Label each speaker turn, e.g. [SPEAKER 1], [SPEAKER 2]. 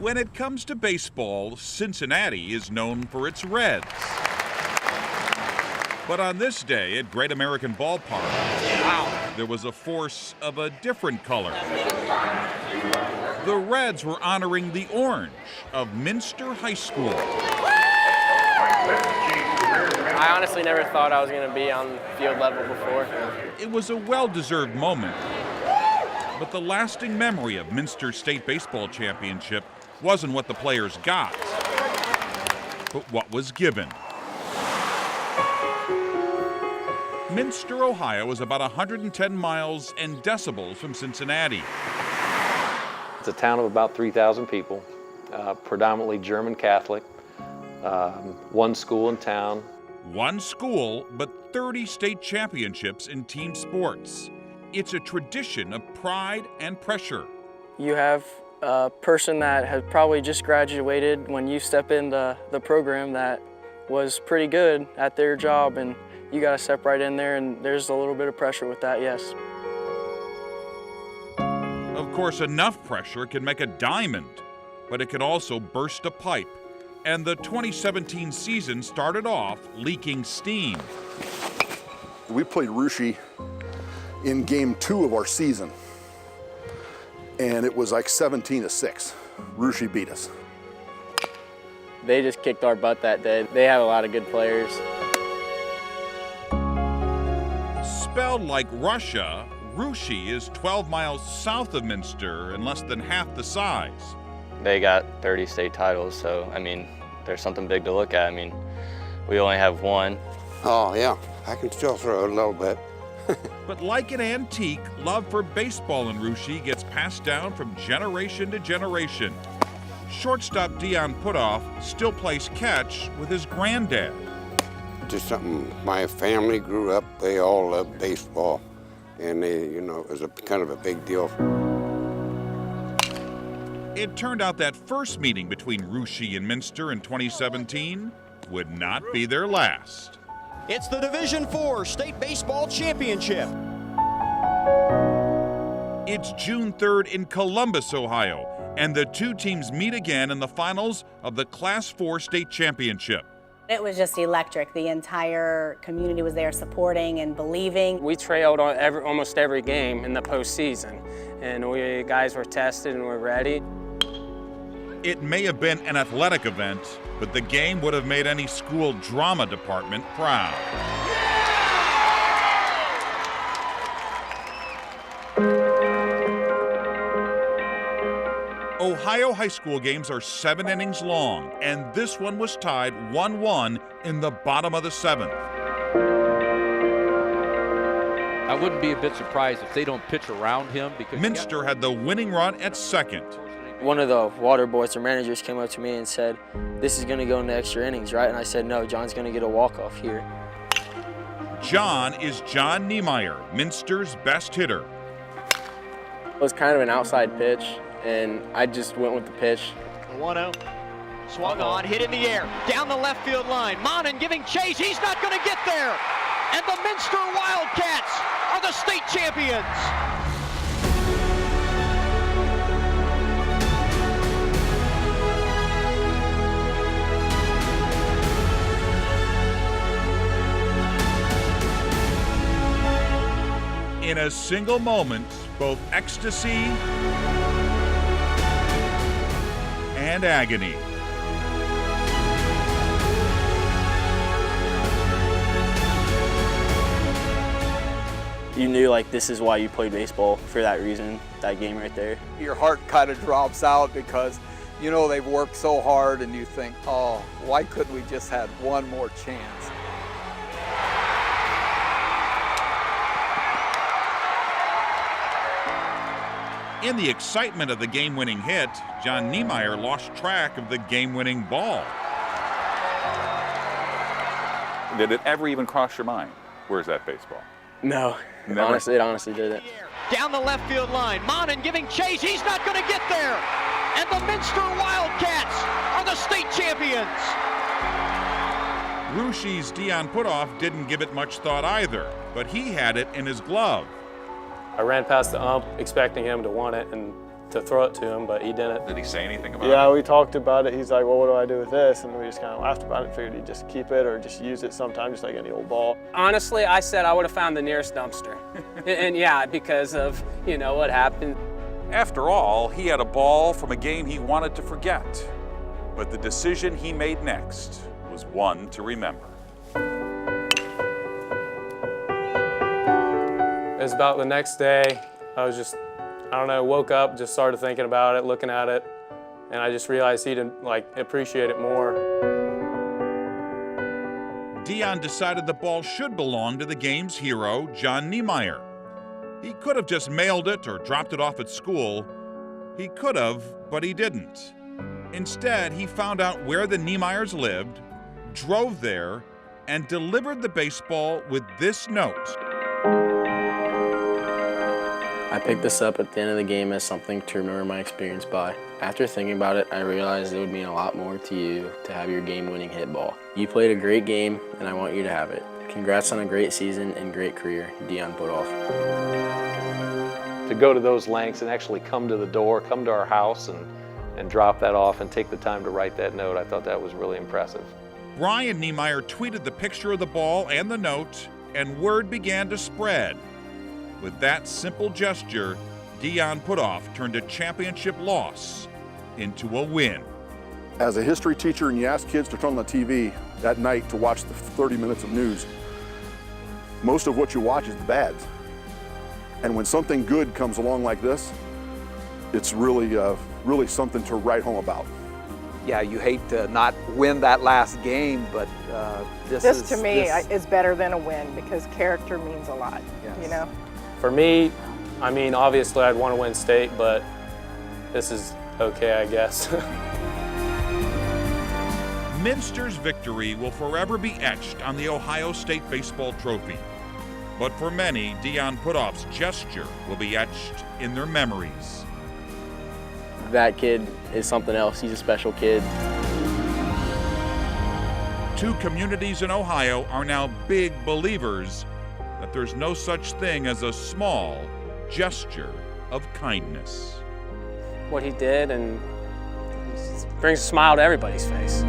[SPEAKER 1] When it comes to baseball, Cincinnati is known for its Reds. But on this day at Great American Ballpark, there was a force of a different color. The Reds were honoring the orange of Minster High School.
[SPEAKER 2] I honestly never thought I was going to be on field level before.
[SPEAKER 1] It was a well-deserved moment. But the lasting memory of Minster State Baseball Championship wasn't what the players got, but what was given. Minster, Ohio is about 110 miles and decibels from Cincinnati.
[SPEAKER 3] It's a town of about 3,000 people, predominantly German Catholic, one school in town.
[SPEAKER 1] One school, but 30 state championships in team sports. It's a tradition of pride and pressure.
[SPEAKER 2] You have a person that has probably just graduated when you step in the program that was pretty good at their job, and you got to step right in there, and there's a little bit of pressure with that, yes.
[SPEAKER 1] Of course, enough pressure can make a diamond, but it can also burst a pipe. And the 2017 season started off leaking steam.
[SPEAKER 4] We played Russia in game 2 of our season, and it was like 17-6. Russia beat us.
[SPEAKER 2] They just kicked our butt that day. They have a lot of good players.
[SPEAKER 1] Spelled like Russia, Russia is 12 miles south of Minster and less than half the size.
[SPEAKER 5] They got 30 state titles, so, I mean, there's something big to look at. I mean, we only have one.
[SPEAKER 6] Oh, yeah, I can still throw it a little bit.
[SPEAKER 1] But like an antique, love for baseball in Russia gets passed down from generation to generation. Shortstop Dion Puthoff still plays catch with his granddad.
[SPEAKER 6] Just something, my family grew up, they all loved baseball, and they, you know, it was kind of a big deal.
[SPEAKER 1] It turned out that first meeting between Russia and Minster in 2017 would not be their last.
[SPEAKER 7] It's the Division IV State Baseball Championship.
[SPEAKER 1] It's June 3rd in Columbus, Ohio, and the two teams meet again in the finals of the Class 4 State Championship.
[SPEAKER 8] It was just electric. The entire community was there supporting and believing.
[SPEAKER 2] We trailed on almost every game in the postseason, and we guys were tested and we're ready.
[SPEAKER 1] It may have been an athletic event, but the game would have made any school drama department proud. Ohio high school games are 7 innings long, and this one was tied 1-1 in the bottom of the 7th.
[SPEAKER 9] I wouldn't be a bit surprised if they don't pitch around him because
[SPEAKER 1] Minster had the winning run at second.
[SPEAKER 2] One of the water boys or managers came up to me and said, "This is going to go into extra innings, right?" And I said, "No, John's going to get a walk-off here."
[SPEAKER 1] John is John Niemeyer, Minster's best hitter.
[SPEAKER 2] It was kind of an outside pitch, and I just went with the pitch.
[SPEAKER 7] 1-0, swung on, hit in the air, down the left field line. Monin giving chase, he's not going to get there. And the Minster Wildcats are the state champions.
[SPEAKER 1] In a single moment, both ecstasy and agony.
[SPEAKER 2] You knew, like, this is why you played baseball, for that reason, that game right there.
[SPEAKER 10] Your heart kind of drops out because, you know, they've worked so hard and you think, oh, why couldn't we just had one more chance?
[SPEAKER 1] In the excitement of the game-winning hit, John Niemeyer lost track of the game-winning ball.
[SPEAKER 11] Did it ever even cross your mind? Where's that baseball?
[SPEAKER 2] No,
[SPEAKER 11] Never?
[SPEAKER 2] it honestly didn't.
[SPEAKER 7] Down the left field line, Monin giving chase, he's not going to get there. And the Minster Wildcats are the state champions.
[SPEAKER 1] Russia's Dion Puthoff didn't give it much thought either, but he had it in his glove.
[SPEAKER 2] I ran past the ump expecting him to want it, and
[SPEAKER 12] to throw it to him, but he didn't.
[SPEAKER 11] Did he say anything about it?
[SPEAKER 12] Yeah, we talked about it. He's like, well, what do I do with this? And we just kind of laughed about it and figured he'd just keep it or just use it sometime, just like any old ball.
[SPEAKER 13] Honestly, I said I would have found the nearest dumpster. and yeah, because of, you know, what happened.
[SPEAKER 11] After all, he had a ball from a game he wanted to forget. But the decision he made next was one to remember.
[SPEAKER 12] It was about the next day. I was just, I don't know, woke up, just started thinking about it, looking at it, and I just realized he'd like appreciate it more.
[SPEAKER 1] Dion decided the ball should belong to the game's hero, John Niemeyer. He could have just mailed it or dropped it off at school. He could have, but he didn't. Instead, he found out where the Niemeyers lived, drove there, and delivered the baseball with this note.
[SPEAKER 2] I picked this up at the end of the game as something to remember my experience by. After thinking about it, I realized it would mean a lot more to you to have your game-winning hit ball. You played a great game, and I want you to have it. Congrats on a great season and great career, Dion Puthoff.
[SPEAKER 3] To go to those lengths and actually come to the door, come to our house and drop that off and take the time to write that note, I thought that was really impressive.
[SPEAKER 1] Brian Niemeyer tweeted the picture of the ball and the note, and word began to spread. With that simple gesture, Dion Puthoff turned a championship loss into a win.
[SPEAKER 4] As a history teacher, and you ask kids to turn on the TV that night to watch the 30 minutes of news, most of what you watch is the bads. And when something good comes along like this, it's really something to write home about.
[SPEAKER 10] Yeah, you hate to not win that last game, but this
[SPEAKER 14] to me is better than a win because character means a lot,
[SPEAKER 10] yes.
[SPEAKER 14] You know?
[SPEAKER 12] For me, I mean, obviously I'd want to win state, but this is okay, I guess.
[SPEAKER 1] Minster's victory will forever be etched on the Ohio State baseball trophy. But for many, Dion Puthoff's gesture will be etched in their memories.
[SPEAKER 2] That kid is something else. He's a special kid.
[SPEAKER 1] 2 communities in Ohio are now big believers that there's no such thing as a small gesture of kindness.
[SPEAKER 13] What he did and brings a smile to everybody's face.